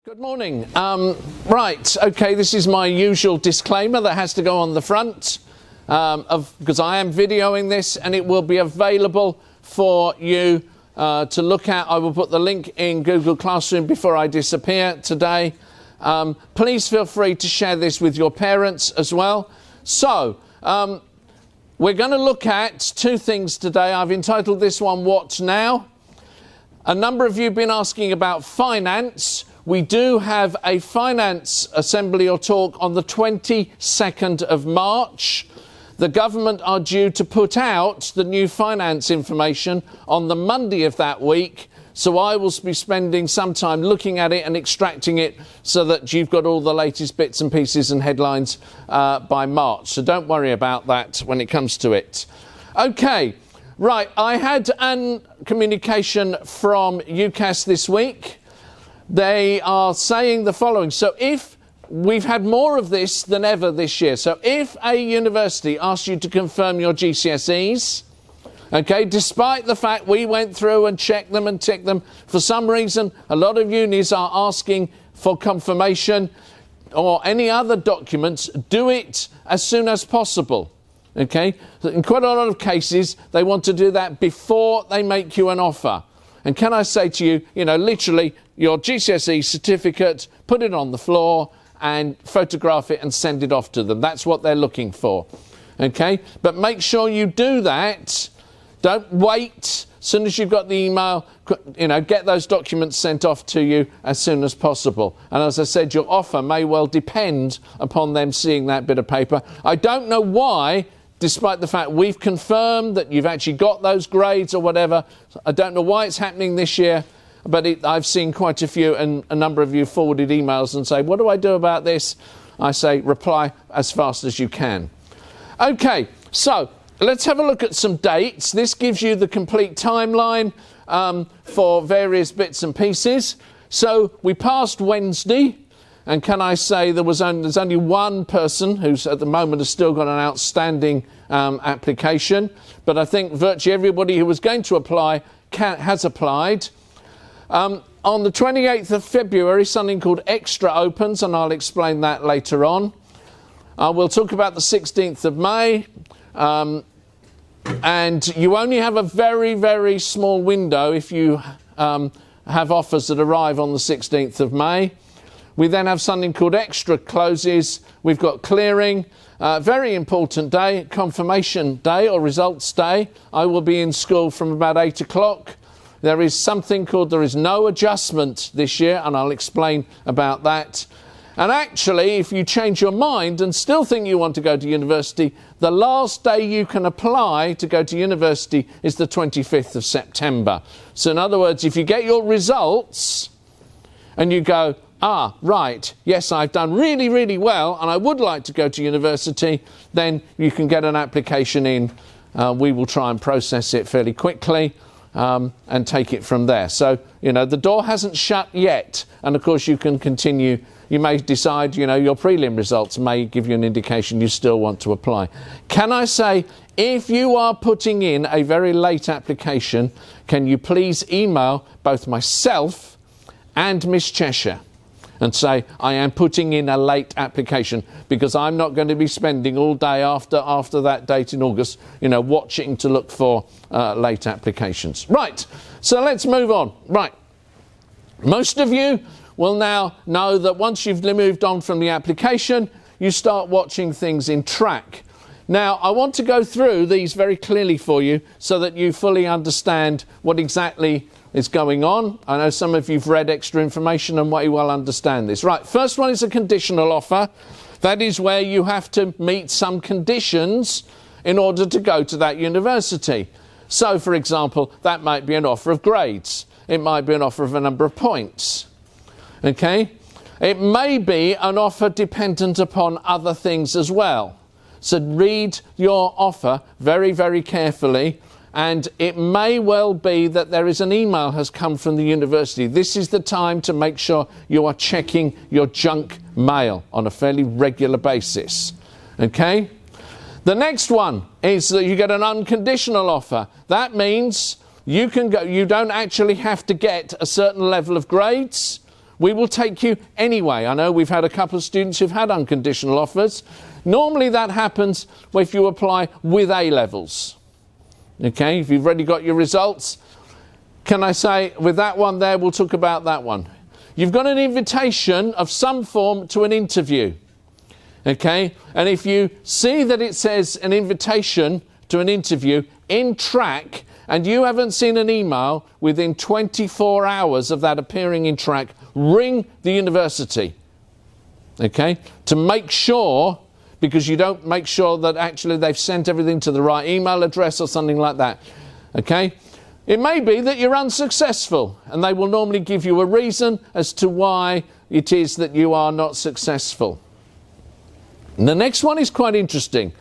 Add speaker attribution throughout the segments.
Speaker 1: Good morning. Right, okay, this is my usual disclaimer that has to go on the front because I am videoing this and it will be available for you to look at. I will put the link in Google Classroom before I disappear today. Please feel free to share this with your parents as well. So, we're going to look at two things today. I've entitled this one, What Now? A number of you have been asking about finance. We do have a finance assembly or talk on the 22nd of March. The government are due to put out the new finance information on the Monday of that week. So I will be spending some time looking at it and extracting it so that you've got all the latest bits and pieces and headlines by March. So don't worry about that when it comes to it. Okay, right. I had a communication from UCAS this week. They are saying the following. So if we've had more of this than ever this year. So if a university asks you to confirm your GCSEs, okay, despite the fact we went through and checked them and ticked them, for some reason, a lot of unis are asking for confirmation or any other documents. Do it as soon as possible. Okay, in quite a lot of cases, they want to do that before they make you an offer. And can I say to you, literally your GCSE certificate, put it on the floor and photograph it and send it off to them. That's what they're looking for. Okay, but make sure you do that. Don't wait. As soon as you've got the email, get those documents sent off to you as soon as possible. And as I said, your offer may well depend upon them seeing that bit of paper. I don't know why, despite the fact we've confirmed that you've actually got those grades or whatever. I don't know why it's happening this year, but I've seen quite a few, and a number of you forwarded emails and say, what do I do about this? I say, reply as fast as you can. Okay, so let's have a look at some dates. This gives you the complete timeline for various bits and pieces. So we passed Wednesday. And can I say there's only one person who's at the moment has still got an outstanding application. But I think virtually everybody who was going to apply has applied. On the 28th of February, something called Extra opens, and I'll explain that later on. We'll talk about the 16th of May. And you only have a very, very small window if you have offers that arrive on the 16th of May. We then have something called Extra closes. We've got clearing, very important day, confirmation day or results day. I will be in school from about 8 o'clock. There is something called there is no adjustment this year, and I'll explain about that. And actually, if you change your mind and still think you want to go to university, the last day you can apply to go to university is the 25th of September. So in other words, if you get your results and you go, right, yes, I've done really, really well and I would like to go to university, then you can get an application in. We will try and process it fairly quickly and take it from there. So, the door hasn't shut yet. And of course, you can continue. You may decide, your prelim results may give you an indication you still want to apply. Can I say, if you are putting in a very late application, can you please email both myself and Miss Cheshire and say, I am putting in a late application, because I'm not going to be spending all day after that date in August, watching to look for late applications. Right, so let's move on. Right, most of you will now know that once you've moved on from the application, you start watching things in track. Now, I want to go through these very clearly for you so that you fully understand what exactly is going on. I know some of you've read Extra information and may well understand this. Right, first one is a conditional offer. That is where you have to meet some conditions in order to go to that university. So, for example, that might be an offer of grades. It might be an offer of a number of points. Okay? It may be an offer dependent upon other things as well. So read your offer very, very carefully. And it may well be that there is an email has come from the university. This is the time to make sure you are checking your junk mail on a fairly regular basis. Okay? The next one is that you get an unconditional offer. That means you can go, you don't actually have to get a certain level of grades. we will take you anyway. I know we've had a couple of students who've had unconditional offers. Normally that happens if you apply with A-levels. Okay, if you've already got your results, can I say with that one there, we'll talk about that one. You've got an invitation of some form to an interview. Okay, and if you see that it says an invitation to an interview in track and you haven't seen an email within 24 hours of that appearing in track, ring the university, okay, to make sure, because you don't make sure that actually they've sent everything to the right email address or something like that, okay. It may be that you're unsuccessful and they will normally give you a reason as to why it is that you are not successful. And the next one is quite interesting.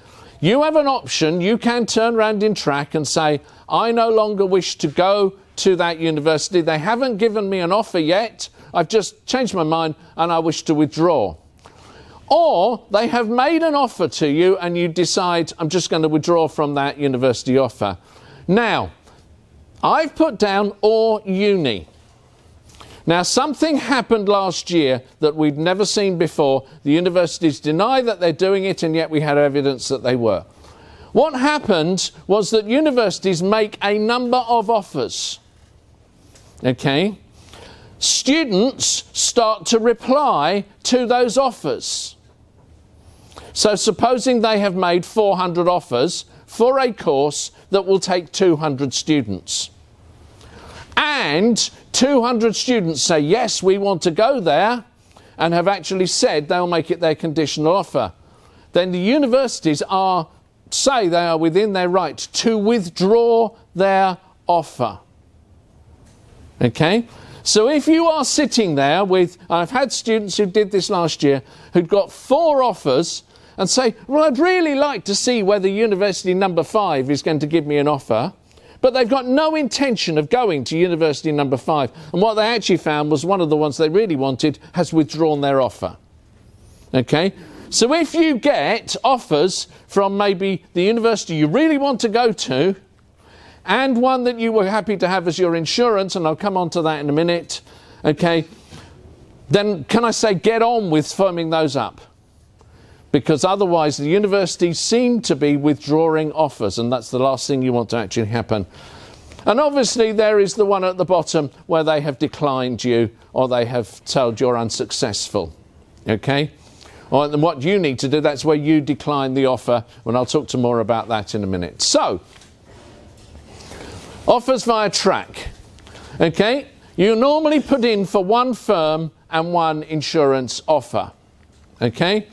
Speaker 1: You have an option, you can turn around in track and say, I no longer wish to go to that university. They haven't given me an offer yet. I've just changed my mind and I wish to withdraw. Or they have made an offer to you and you decide, I'm just going to withdraw from that university offer. Now, I've put down or uni. Now, something happened last year that we'd never seen before. The universities deny that they're doing it, and yet we had evidence that they were. What happened was that universities make a number of offers. Okay? Students start to reply to those offers. So supposing they have made 400 offers for a course that will take 200 students. And 200 students say, yes, we want to go there, and have actually said they'll make it their conditional offer. Then the universities say they are within their right to withdraw their offer. Okay? So if you are sitting there with, I've had students who did this last year, who'd got 4 offers, and say, well, I'd really like to see whether university number 5 is going to give me an offer. But they've got no intention of going to university number 5. And what they actually found was one of the ones they really wanted has withdrawn their offer. Okay? So if you get offers from maybe the university you really want to go to, and one that you were happy to have as your insurance, and I'll come on to that in a minute, okay, then can I say get on with firming those up? Because otherwise the universities seem to be withdrawing offers, and that's the last thing you want to actually happen. And obviously there is the one at the bottom where they have declined you, or they have told you're unsuccessful. Okay? Well, then what you need to do, that's where you decline the offer, and I'll talk to more about that in a minute. So, offers via track. Okay? You normally put in for one firm and one insurance offer. Okay?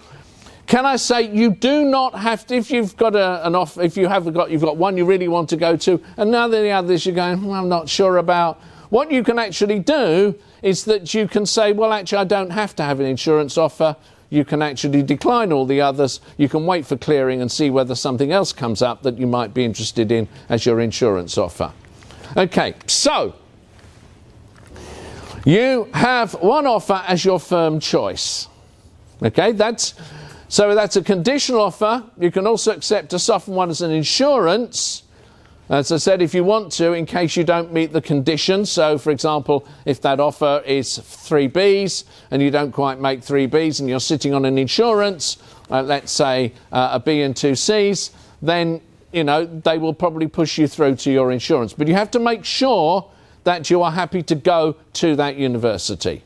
Speaker 1: Can I say you do not have to, if you've got an offer, if you've got one you really want to go to, and none of the others you're going, well, I'm not sure about. What you can actually do is that you can say, well, actually, I don't have to have an insurance offer. You can actually decline all the others. You can wait for clearing and see whether something else comes up that you might be interested in as your insurance offer. Okay, so you have one offer as your firm choice. Okay, that's a conditional offer. You can also accept a softened one as an insurance. As I said, if you want to, in case you don't meet the conditions. So, for example, if that offer is 3 Bs and you don't quite make 3 Bs and you're sitting on an insurance, let's say a B and 2 Cs, then, you know, they will probably push you through to your insurance. But you have to make sure that you are happy to go to that university.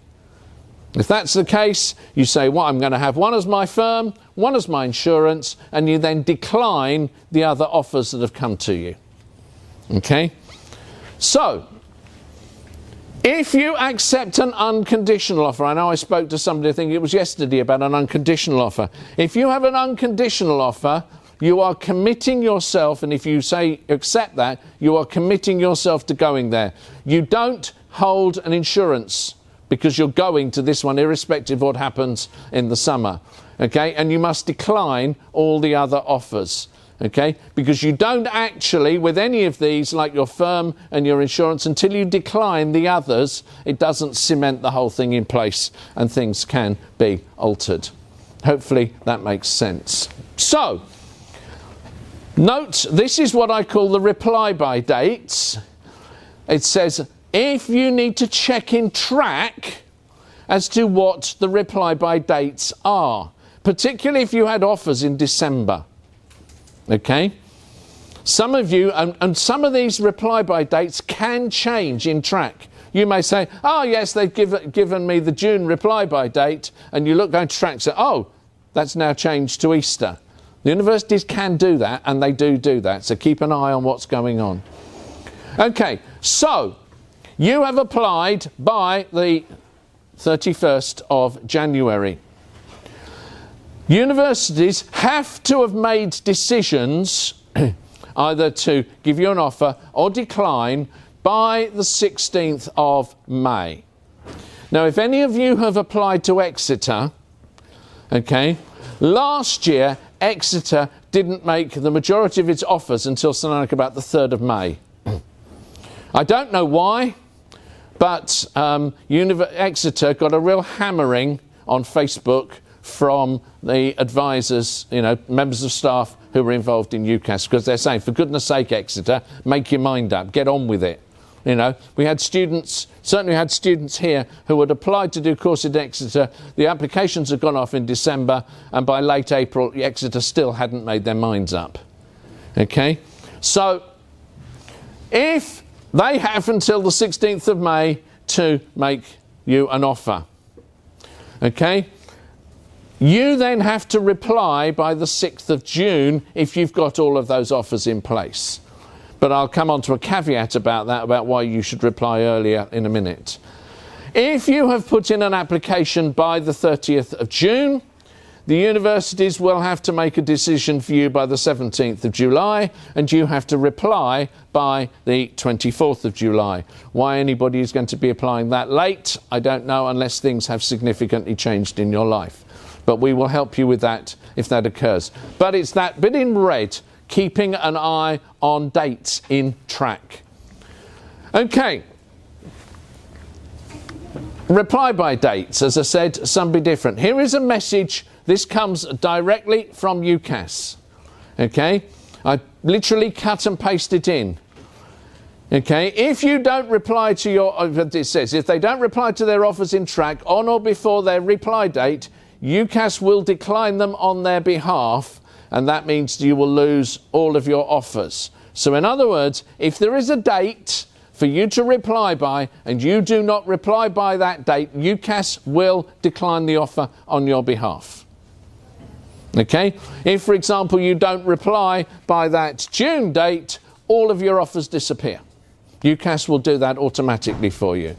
Speaker 1: If that's the case, you say, well, I'm going to have one as my firm, one as my insurance, and you then decline the other offers that have come to you. Okay? So, if you accept an unconditional offer, I know I spoke to somebody, I think it was yesterday, about an unconditional offer. If you have an unconditional offer, you are committing yourself, and if you say accept that, you are committing yourself to going there. You don't hold an insurance because you're going to this one irrespective of what happens in the summer. Okay? And you must decline all the other offers. Okay? Because you don't actually, with any of these, like your firm and your insurance, until you decline the others, it doesn't cement the whole thing in place and things can be altered. Hopefully that makes sense. So, note, this is what I call the reply by dates. It says, if you need to check in track as to what the reply by dates are, particularly if you had offers in December. Okay? Some of you, and some of these reply by dates can change in track. You may say, oh yes, they've given me the June reply by date, and you look going to track and say, oh, that's now changed to Easter. The universities can do that, and they do that, so keep an eye on what's going on. Okay, so you have applied by the 31st of January. Universities have to have made decisions either to give you an offer or decline by the 16th of May. Now, if any of you have applied to Exeter, okay, last year Exeter didn't make the majority of its offers until something like about the 3rd of May. I don't know why, but Exeter got a real hammering on Facebook from the advisors, members of staff who were involved in UCAS, because they're saying, for goodness sake, Exeter, make your mind up, get on with it. We had students, certainly had students here who had applied to do courses at Exeter. The applications had gone off in December, and by late April, Exeter still hadn't made their minds up. Okay? So, if they have until the 16th of May to make you an offer, okay? You then have to reply by the 6th of June if you've got all of those offers in place. But I'll come on to a caveat about that, about why you should reply earlier in a minute. If you have put in an application by the 30th of June, the universities will have to make a decision for you by the 17th of July, and you have to reply by the 24th of July. Why anybody is going to be applying that late, I don't know, unless things have significantly changed in your life. But we will help you with that if that occurs. But it's that bit in red, keeping an eye on dates in track. Okay. Reply by dates, as I said, some be different. Here is a message. This comes directly from UCAS. Okay? I literally cut and paste it in. Okay? If you don't reply to it says, if they don't reply to their offers in track on or before their reply date, UCAS will decline them on their behalf, and that means you will lose all of your offers. So in other words, if there is a date for you to reply by and you do not reply by that date, UCAS will decline the offer on your behalf. Okay? If, for example, you don't reply by that June date, all of your offers disappear. UCAS will do that automatically for you.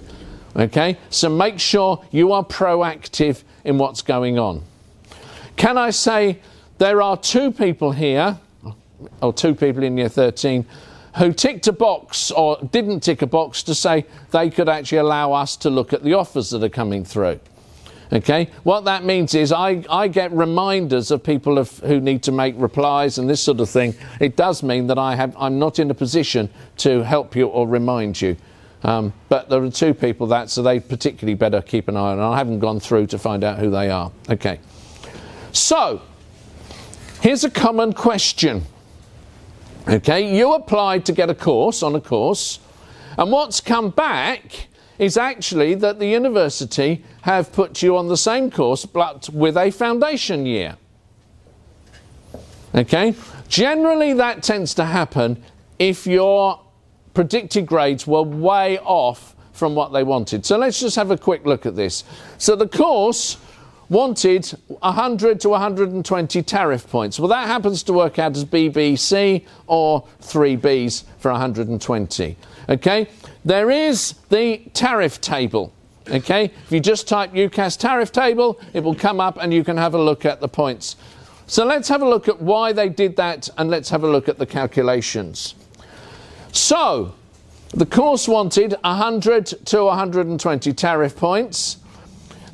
Speaker 1: Okay? So make sure you are proactive in what's going on. Can I say there are two people here, or two people in year 13, who ticked a box or didn't tick a box to say they could actually allow us to look at the offers that are coming through. Okay, what that means is I get reminders of people who need to make replies and this sort of thing. It does mean that I'm not in a position to help you or remind you. But there are two people so they particularly better keep an eye on. I haven't gone through to find out who they are. Okay, so here's a common question. Okay, you applied to get a course on a course, and what's come back is actually that the university have put you on the same course but with a foundation year. Okay, generally that tends to happen if your predicted grades were way off from what they wanted. So let's just have a quick look at this. So the course wanted 100 to 120 tariff points. Well, that happens to work out as BBC or 3 Bs for 120. Okay, there is the tariff table. Okay, if you just type UCAS tariff table, it will come up and you can have a look at the points. So let's have a look at why they did that, and let's have a look at the calculations. So the course wanted 100 to 120 tariff points.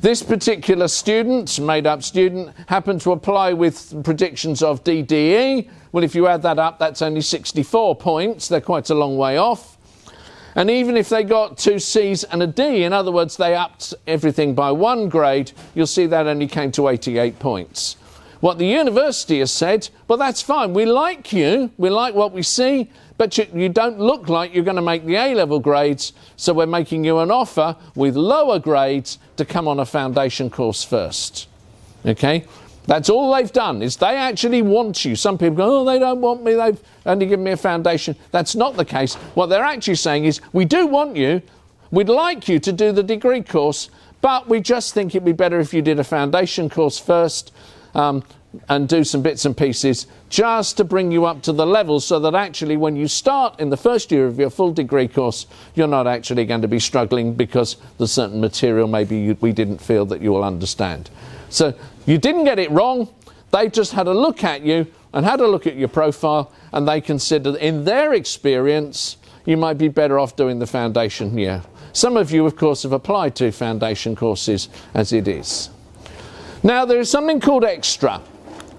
Speaker 1: This particular student, made-up student, happened to apply with predictions of DDE. Well, if you add that up, that's only 64 points. They're quite a long way off. And even if they got 2 Cs and a D, in other words, they upped everything by 1 grade, you'll see that only came to 88 points. What the university has said, well, that's fine. We like you. We like what we see, but you don't look like you're going to make the A-level grades, so we're making you an offer with lower grades to come on a foundation course first. Okay? That's all they've done, is they actually want you. Some people go, oh, they don't want me, they've only given me a foundation. That's not the case. What they're actually saying is, we do want you, we'd like you to do the degree course, but we just think it'd be better if you did a foundation course first, and do some bits and pieces just to bring you up to the level, so that actually when you start in the first year of your full degree course, you're not actually going to be struggling because there's certain material maybe we didn't feel that you will understand. So you didn't get it wrong. They just had a look at you and had a look at your profile, and they considered, in their experience, you might be better off doing the foundation year. Some of you, of course, have applied to foundation courses as it is. Now, there is something called Extra,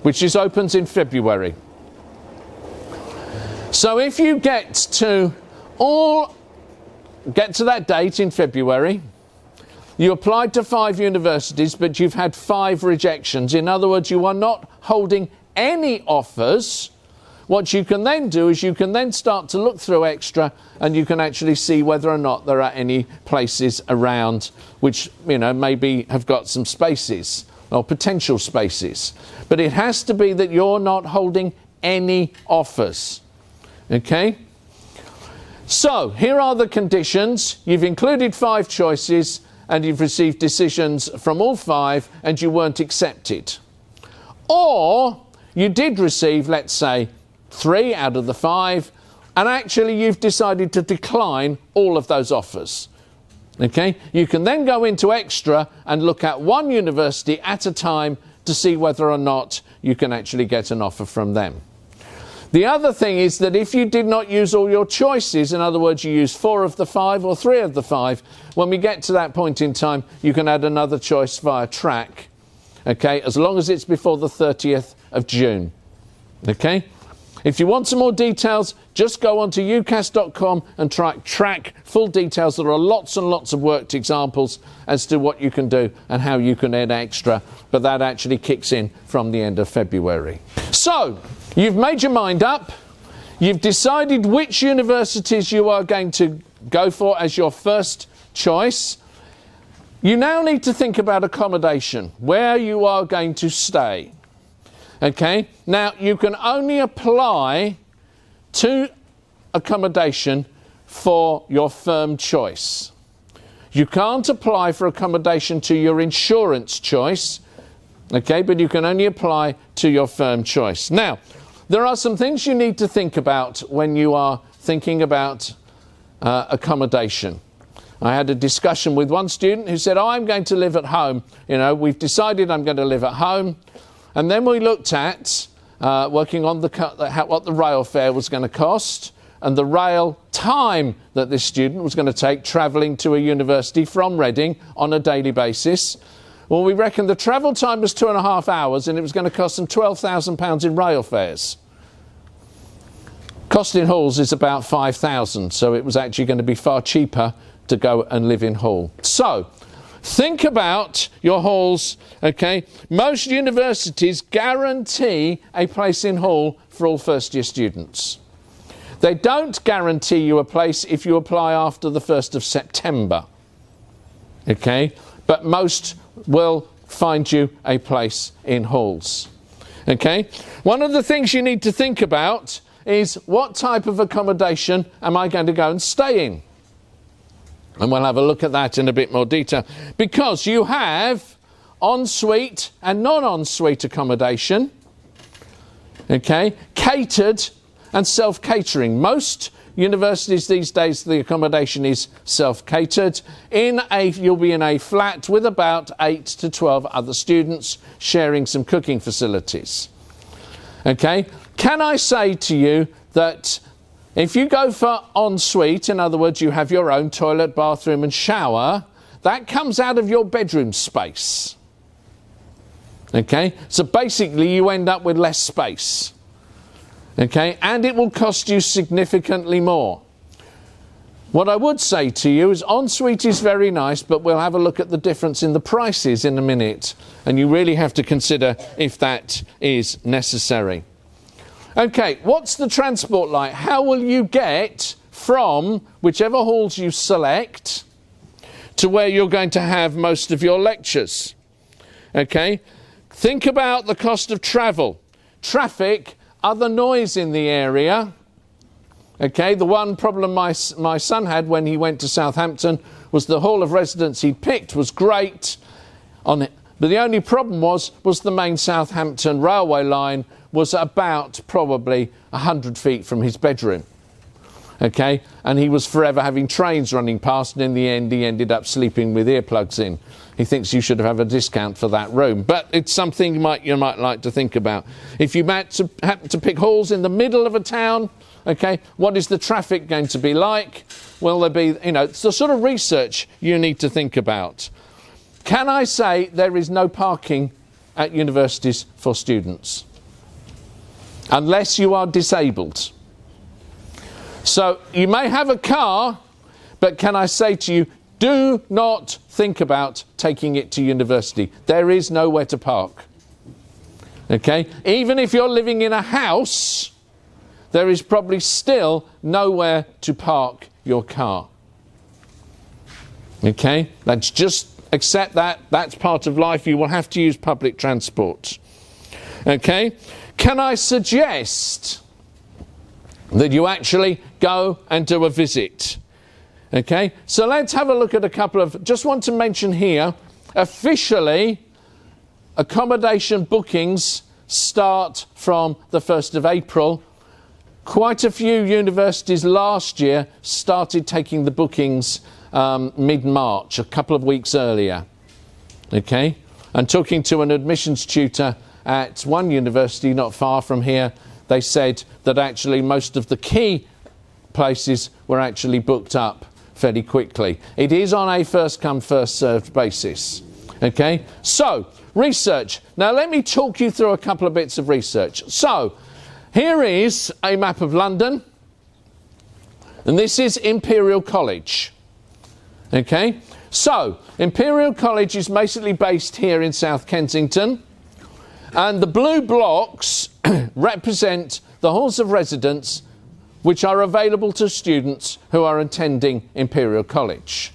Speaker 1: which opens in February. So if you get to that date in February, you applied to 5 universities, but you've had 5 rejections. In other words, you are not holding any offers. What you can then do is you can then start to look through Extra, and you can actually see whether or not there are any places around which, maybe have got some spaces or potential spaces. But it has to be that you're not holding any offers. Okay? So, here are the conditions. You've included 5 choices, and you've received decisions from all 5, and you weren't accepted. Or, you did receive, let's say, 3 out of the 5, and actually you've decided to decline all of those offers. Okay? You can then go into Extra and look at 1 university at a time to see whether or not you can actually get an offer from them. The other thing is that if you did not use all your choices, in other words, you used 4 of the 5 or 3 of the 5, when we get to that point in time, you can add another choice via track, okay, as long as it's before the 30th of June. Okay? If you want some more details, just go on to UCAS.com and track full details. There are lots and lots of worked examples as to what you can do and how you can add Extra, but that actually kicks in from the end of February. So, you've made your mind up. You've decided which universities you are going to go for as your first choice. You now need to think about accommodation, where you are going to stay. Okay, now you can only apply to accommodation for your firm choice. You can't apply for accommodation to your insurance choice, okay, but you can only apply to your firm choice. Now, there are some things you need to think about when you are thinking about accommodation. I had a discussion with one student who said, I'm going to live at home. We've decided I'm going to live at home. And then we looked at working on what the rail fare was going to cost and the rail time that this student was going to take travelling to a university from Reading on a daily basis. Well, we reckoned the travel time was 2.5 hours, and it was going to cost them £12,000 in rail fares. Cost in halls is about £5,000, so it was actually going to be far cheaper to go and live in Hull. So, think about your halls, okay? Most universities guarantee a place in Hull for all first-year students. They don't guarantee you a place if you apply after the 1st of September, okay? But most will find you a place in halls, okay? One of the things you need to think about is, what type of accommodation am I going to go and stay in? And we'll have a look at that in a bit more detail, because you have en-suite and non-en-suite accommodation, okay, catered and self-catering. Most universities these days, the accommodation is self-catered. You'll be in a flat with about 8 to 12 other students sharing some cooking facilities. Okay, can I say to you that if you go for en-suite, in other words, you have your own toilet, bathroom and shower, that comes out of your bedroom space. Okay, so basically you end up with less space. Okay, and it will cost you significantly more. What I would say to you is ensuite is very nice, but we'll have a look at the difference in the prices in a minute. And you really have to consider if that is necessary. Okay, what's the transport like? How will you get from whichever halls you select to where you're going to have most of your lectures? Okay, think about the cost of travel, traffic, other noise in the area. Okay, the one problem my son had when he went to Southampton was the hall of residence he'd picked was great on it, but the only problem was the main Southampton railway line was about probably 100 feet from his bedroom. Okay, and he was forever having trains running past, and in the end he ended up sleeping with earplugs in. He thinks you should have a discount for that room, but it's something you might like to think about. If you happen to pick halls in the middle of a town, okay, what is the traffic going to be like? Will there be, it's the sort of research you need to think about. Can I say there is no parking at universities for students? Unless you are disabled. So you may have a car, but can I say to you, do not think about taking it to university. There is nowhere to park. Okay? Even if you're living in a house, there is probably still nowhere to park your car. Okay? Let's just accept that. That's part of life. You will have to use public transport. Okay? Can I suggest that you actually go and do a visit? Okay? So let's have a look at a couple of... Just want to mention here, officially, accommodation bookings start from the 1st of April. Quite a few universities last year started taking the bookings mid-March, a couple of weeks earlier. Okay? And talking to an admissions tutor at one university not far from here, they said that actually most of the key places were actually booked up fairly quickly. It is on a first-come, first-served basis. Okay? So, research. Now let me talk you through a couple of bits of research. So, here is a map of London, and this is Imperial College. Okay? So, Imperial College is basically based here in South Kensington, and the blue blocks represent the halls of residence which are available to students who are attending Imperial College.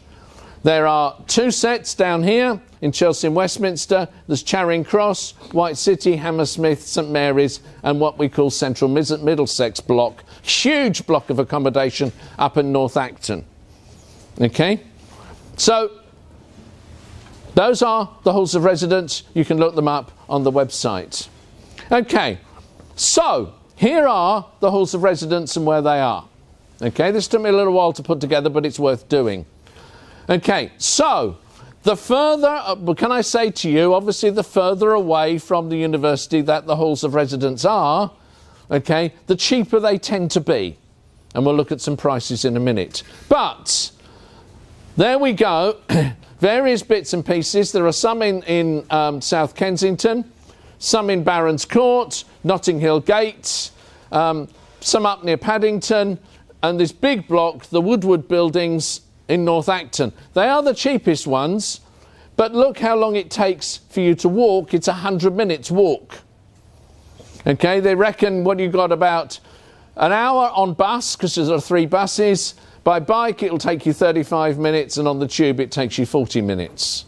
Speaker 1: There are two sets down here in Chelsea and Westminster. There's Charing Cross, White City, Hammersmith, St Mary's, and what we call Central Middlesex block. Huge block of accommodation up in North Acton. Okay? So, those are the halls of residence. You can look them up on the website. Okay, so here are the halls of residence and where they are. Okay, this took me a little while to put together, but it's worth doing. Okay, so the further, can I say to you, obviously the further away from the university that the halls of residence are, okay, the cheaper they tend to be. And we'll look at some prices in a minute. But there we go. Various bits and pieces. There are some in South Kensington, some in Barons Court, Notting Hill Gate, some up near Paddington, and this big block, the Woodward buildings in North Acton. They are the cheapest ones, but look how long it takes for you to walk. It's 100 minutes walk. Okay, they reckon what you got about an hour on bus, because there are 3 buses. By bike, it'll take you 35 minutes, and on the tube, it takes you 40 minutes.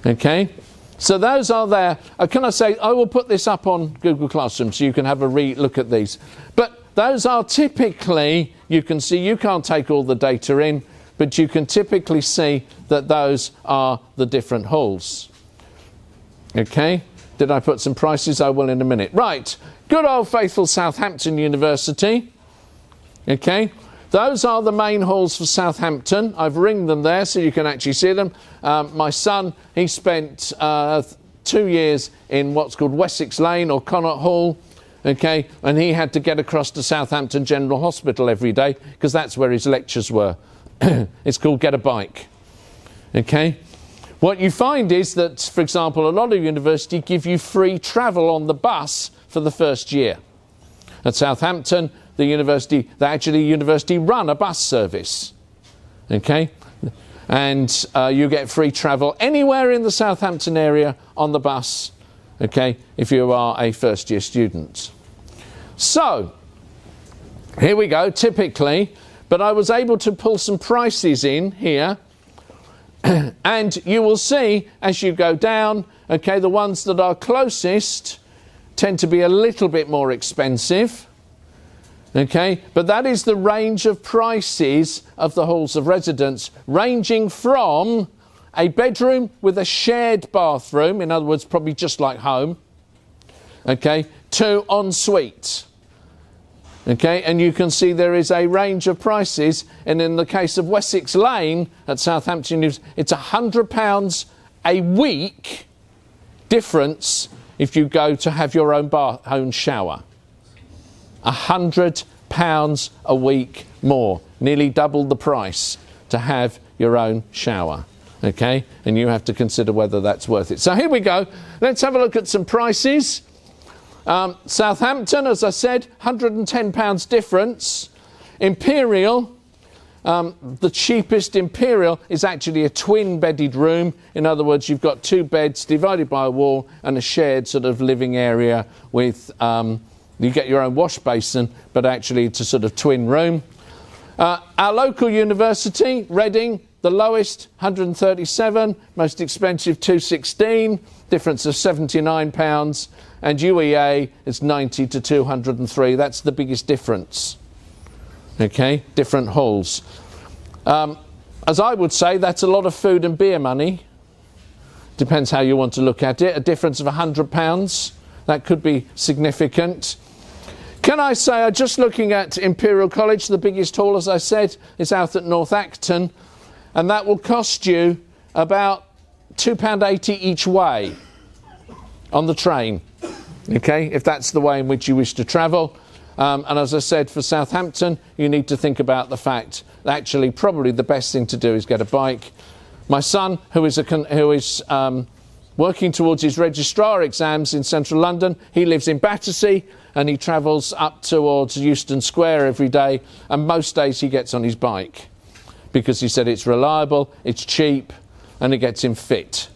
Speaker 1: Okay? So those are there. Can I say, I will put this up on Google Classroom so you can have a look at these. But those are typically, you can see, you can't take all the data in, but you can typically see that those are the different halls. Okay? Did I put some prices? I will in a minute. Right. Good old faithful Southampton University. Okay? Those are the main halls for Southampton. I've ringed them there so you can actually see them. My son, he spent 2 years in what's called Wessex Lane or Connaught Hall, okay, and he had to get across to Southampton General Hospital every day because that's where his lectures were. It's called Get a Bike, okay. What you find is that, for example, a lot of universities give you free travel on the bus for the first year. At Southampton, the university, they actually run a bus service. Okay, and you get free travel anywhere in the Southampton area on the bus, okay, if you are a first year student. So here we go, typically, but I was able to pull some prices in here, and you will see as you go down, okay, the ones that are closest tend to be a little bit more expensive. Okay, but that is the range of prices of the halls of residence, ranging from a bedroom with a shared bathroom, in other words, probably just like home, okay, to ensuite. Okay, and you can see there is a range of prices, and in the case of Wessex Lane at Southampton, it's £100 a week difference if you go to have your own shower. £100 a week more, nearly double the price to have your own shower, okay? And you have to consider whether that's worth it. So here we go. Let's have a look at some prices. Southampton, as I said, £110 difference. Imperial, the cheapest Imperial is actually a twin-bedded room. In other words, you've got two beds divided by a wall and a shared sort of living area with... you get your own wash basin, but actually it's a sort of twin room. Our local university, Reading, the lowest, £137, most expensive, £216, difference of £79, and UEA is £90 to £203. That's the biggest difference. Okay, different halls. As I would say, that's a lot of food and beer money. Depends how you want to look at it. A difference of £100, that could be significant. Can I say, just looking at Imperial College, the biggest hall, as I said, is out at North Acton, and that will cost you about £2.80 each way on the train, okay, if that's the way in which you wish to travel. And as I said, for Southampton, you need to think about the fact that actually probably the best thing to do is get a bike. My son, who is working towards his registrar exams in central London, he lives in Battersea, and he travels up towards Euston Square every day, and most days he gets on his bike because he said it's reliable, it's cheap, and it gets him fit.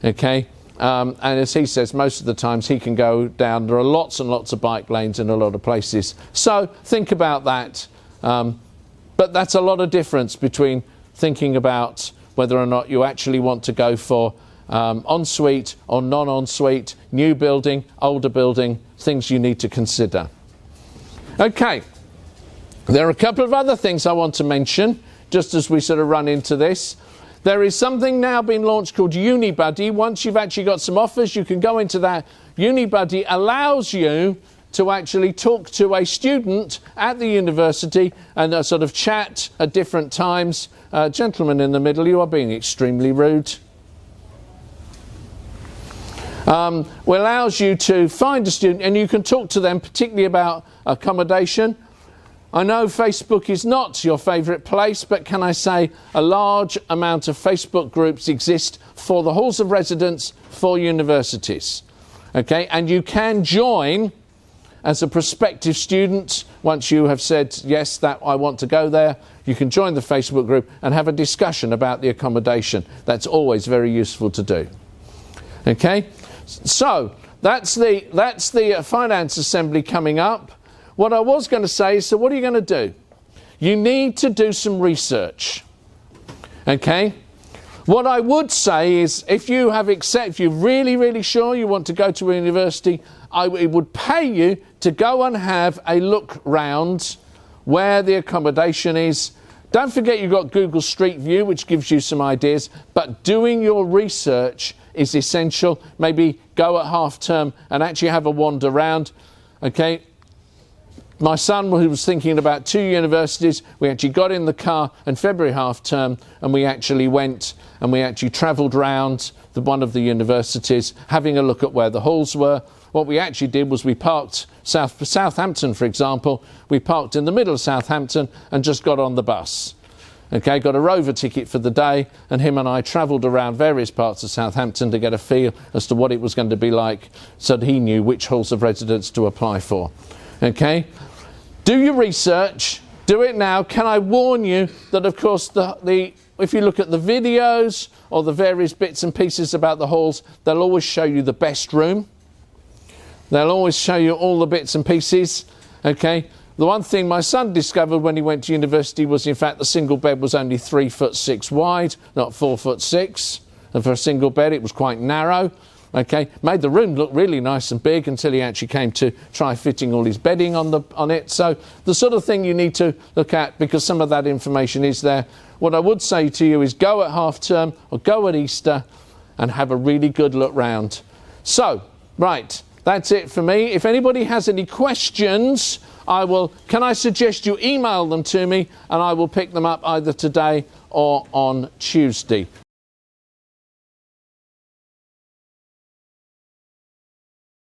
Speaker 1: Okay, and as he says, most of the times he can go down. There are lots and lots of bike lanes in a lot of places. So think about that. But that's a lot of difference between thinking about whether or not you actually want to go for ensuite or non-ensuite, new building, older building, things you need to consider. Okay, there are a couple of other things I want to mention just as we sort of run into this. There is something now being launched called UniBuddy. Once you've actually got some offers, you can go into that. UniBuddy allows you to actually talk to a student at the university and sort of chat at different times. Gentleman in the middle, you are being extremely rude. Allows you to find a student and you can talk to them particularly about accommodation. I know Facebook is not your favourite place, but can I say a large amount of Facebook groups exist for the halls of residence for universities. Okay, and you can join as a prospective student. Once you have said, yes, that I want to go there, you can join the Facebook group and have a discussion about the accommodation. That's always very useful to do. Okay, so that's the Finance Assembly coming up. What I was going to say is, so what are you going to do? You need to do some research. Okay? What I would say is, if you're really, really sure you want to go to a university, it would pay you to go and have a look round where the accommodation is. Don't forget you've got Google Street View, which gives you some ideas, but doing your research is essential. Maybe go at half term and actually have a wander round. Okay? My son, who was thinking about 2 universities, we actually got in the car in February half term and we actually went and we actually travelled round one of the universities, having a look at where the halls were. What we actually did was we parked Southampton, for example. We parked in the middle of Southampton and just got on the bus. Okay, got a Rover ticket for the day, and him and I travelled around various parts of Southampton to get a feel as to what it was going to be like, so that he knew which halls of residence to apply for. Okay, do your research, do it now. Can I warn you that, of course, if you look at the videos or the various bits and pieces about the halls, they'll always show you the best room. They'll always show you all the bits and pieces, okay? The one thing my son discovered when he went to university was, in fact, the single bed was only 3'6" wide, not 4'6". And for a single bed, it was quite narrow, okay? Made the room look really nice and big until he actually came to try fitting all his bedding on it. So the sort of thing you need to look at, because some of that information is there. What I would say to you is go at half term or go at Easter and have a really good look round. So, right, that's it for me. If anybody has any questions, can I suggest you email them to me and I will pick them up either today or on Tuesday.